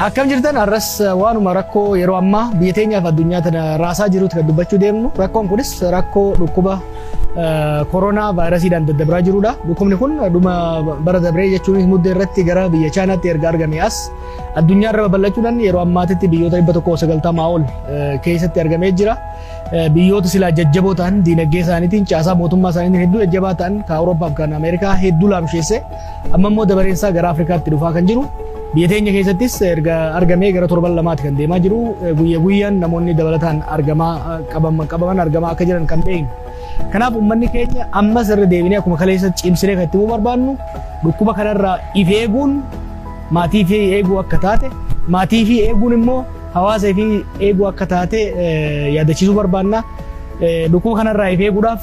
Akkam jirtan arras waanuma rakkoo yeroo ammaa biyya teenyaaf addunyaa tana raasaa jirutti kan dubbachuu deemnu. Rakkoon kunis rakkoo dhukkuba koronaa vaayirasiidhaan daddabraa jirudha. Dhukkubni kun dhuma bara dabree jechuun muddee irratti gara biyya Chaayinaatti erga argame as addunyaa irra babal'achuudhaan yeroo ammaatitti biyyoota 190 ol keessatti argamee jira. Biyyoota silaa jajjaboo ta'an diinagdee isaaniitiin caasaa mootummaa isaaniitiin hedduu jajjabaa ta'an kan Awurooppaa fi kan Ameerikaa hedduu laamsheesse amma immoo dabareensaa gara Afrikaatti dhufaa kan jiru. Biyya teenya keessattis erga argamee gara torban lamaatti kan deemaa jiru. Guyyaa guyyaan namoonni dabalataan qabaman argamaa akka jiran kan beeknu. Kanaaf uummanni keenya ammas irra deebinee akkuma kaleessa cimsinee kan itti barbaannu dhukkuba kanarraa of eeguun maatii fi eeguu akka taate, maatii fi eeguun immoo hawaasa fi eeguu akka taate yaadachiisuu barbaanna. Dhukkuba kanarraa of eeguudhaaf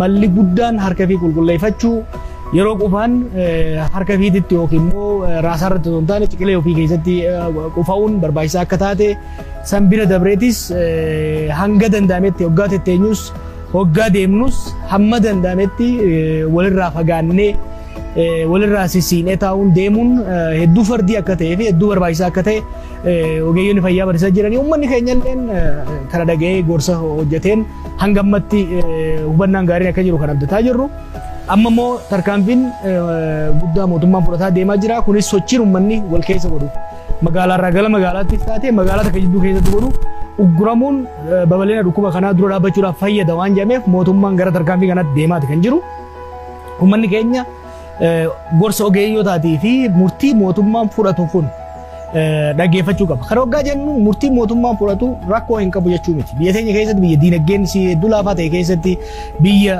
malli guddaan harka fi qulqulleeffachuu yeroo qufaan harka fiititti yookiin immoo raasaa irratti osoo hin taane ciqilee ofii keessatti qufa'uun barbaachisaa akka taate san bira dabreetis hanga danda'ametti hoggaa tetteenyus hoggaa deemnus hamma danda'ametti walirraa fagaannee walirraa sissiinee taa'uun deemuun hedduu fardii akka ta'ee fi hedduu barbaachisaa akka ta'e ogeeyyoonni fayyaa barsiisaa jiranii. Uummanni keenya illeen kana dhaga'ee gorsa hojjeteen hanga ammatti hubannaan gaariin akka jiru kan abdataa jirru. Amma immoo tarkaanfiin guddaa mootummaan fudhataa deemaa jira. Kunis sochiin uummanni wal keessa godhu magaalaarraa gara magaalaatti taatee magaalaa takka jidduu keessatti godhu ugguramuun babal'ina dhukkuba kanaa dura dhaabbachuudhaaf fayyada waan jedhameef mootummaan gara tarkaanfii kanaatti deemaati kan jiru. Uummanni keenya gorsa ogeeyyotaatii fi murtii mootummaan fudhatu kun dhaggeeffachuu qaba. Kan hoggaa jennu murtii mootummaan fudhatu rakkoo hin qabu jechuu miti. Biyya teenya keessatti biyya diinagdeen hedduu laafaa ta'e keessatti biyya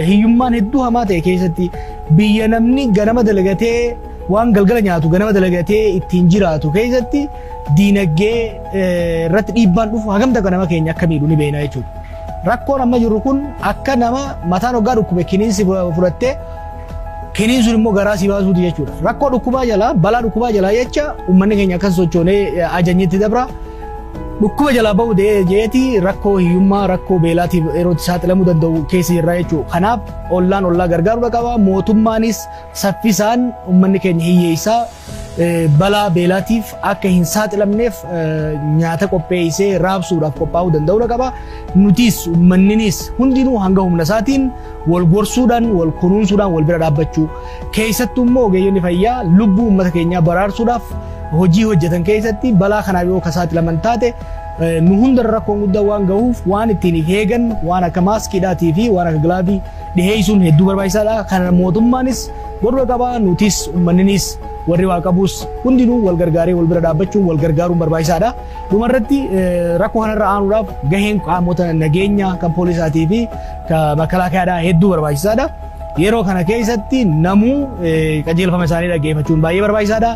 hiyyummaan hedduu hamaa ta'e keessatti biyya namni ganama dalagatee waan galgala nyaatu ganama dalagatee ittiin jiraatu keessatti diinagdee irratti dhiibbaan dhufu hagamta nama keenya akka miidhu ni beekna jechuudha. Rakkoon amma jiru kun akka nama mataan hoggaa dhukkube kiniinsi fudhattee kiniin sun immoo garaa si baasuuti jechuudha. Rakkoo dhukkubaa jalaa balaa dhukkubaa jalaa jecha uummanni keenya akkas sochoonee ajajnitti dabra. Dhukkuba jalaa bahu jeeti rakkoo hiyyummaa rakkoo beelaatiif yeroo saaxilamuu danda'u keessa jirra jechuudha. Kanaaf ollaan ollaa gargaaruu qaba. Mootummaanis saffisaan uummanni keenya hiyyeessaa balaa beelaatiif akka hin saaxilamneef nyaata qopheessee raabsuudhaaf qophaa'uu danda'uu qaba. Nutis uummanninis hundinuu hanga humna isaatiin wal gorsuudhaan wal kunuunsuudhaan wal bira dhaabbachuu keessattuu immoo ogeeyyonni fayyaa lubbuu uummata keenyaa baraarsuudhaaf hojii hojjetan keessatti balaa kanaaf yoo saaxilaman taate nu hundarra rakkoon guddaa waan gahuuf waan ittiin eegan waan akka maaskiidhaatii fi waan akka gilaavii dhiheessuun hedduu barbaachisaadha. Kana mootummaanis godhuu qaba. Nutis uummanninis warri waa qabus hundinuu wal gargaaree wal bira dhaabbachuun wal gargaaruun barbaachisaadha. Dhumarratti rakkoo kanarra aanuudhaaf gaheen qaamota nageenyaa kan poolisaatii fi kan makalaakaa hedduu barbaachisaadha. Yeroo kana keessatti namuu qajeelfama isaanii dhaggeeffachuun baay'ee barbaachisaadha.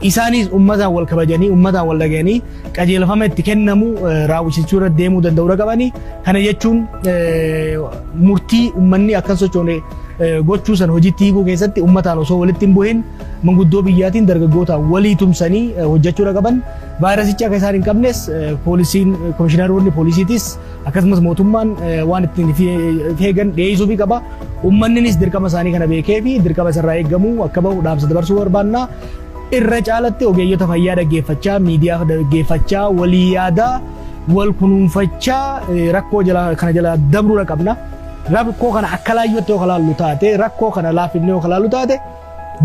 Isaanis uummataan wal kabajanii uummataan wal dhaga'anii qajeelfama itti kennamu raawwachuu irra deemuu danda'uu qabani. Kana jechuun murtii uummanni akka sochoone gochuu san hojiitti hiikuu keessatti uummataan osoo walitti hin bu'in manguddoo biyyaatiin dargaggootaan walii tumsanii hojjechuu qaban. Vaayirasicha akka isaan hin qabnes poolisiin komishiinaroonni poolisiitis akkasumas mootummaan waan ittiin eegan dhiyeessuu qaba. Uummanninis dirqama isaanii kana beekee fi dirqama isarraa eegamu akka bahu dhaamsa dabarsuu barbaanna. Irra caalatti ogeeyyota fayyaa dhaggeeffachaa, miidiyaa dhaggeeffachaa, walii yaadaa, wal kunuunfachaa rakkoo kana jala dabruu qabna. Rakkoo kana akka laayyootti yoo kalaallu taate, rakkoo kana laaffifnee yoo kalaallu taate,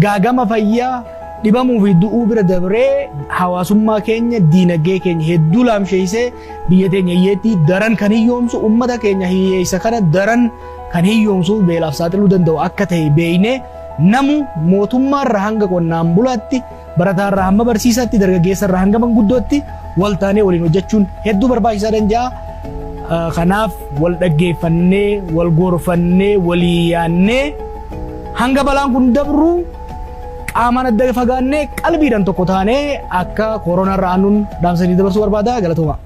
gaagama fayyaa dhibamuu fi du'uu bira dabree hawaasummaa keenya diinagdee keenya hedduu laamsheessee biyya teenya hiyyeetti daran kan hiyyoomsu uummata keenya hiyyeessa kana daran kan hiyyoomsu beelaaf saaxiluu danda'u akka ta'e beeknee namu mootummaarra hanga qonnaan bulaatti barataarraa hamma barsiisaatti dargaggeessarraa hanga manguddootti wal taanee waliin hojjechuun hedduu barbaachisaa danja'a. Kanaaf wal dhaggeeffannee wal gorfannee walii yaannee hanga balaan kun dabru qaamaan adda fagaannee qalbiidhaan tokko taanee akka koronaarraa aanuun dhaamsanii dabarsuu barbaada. Galatooma.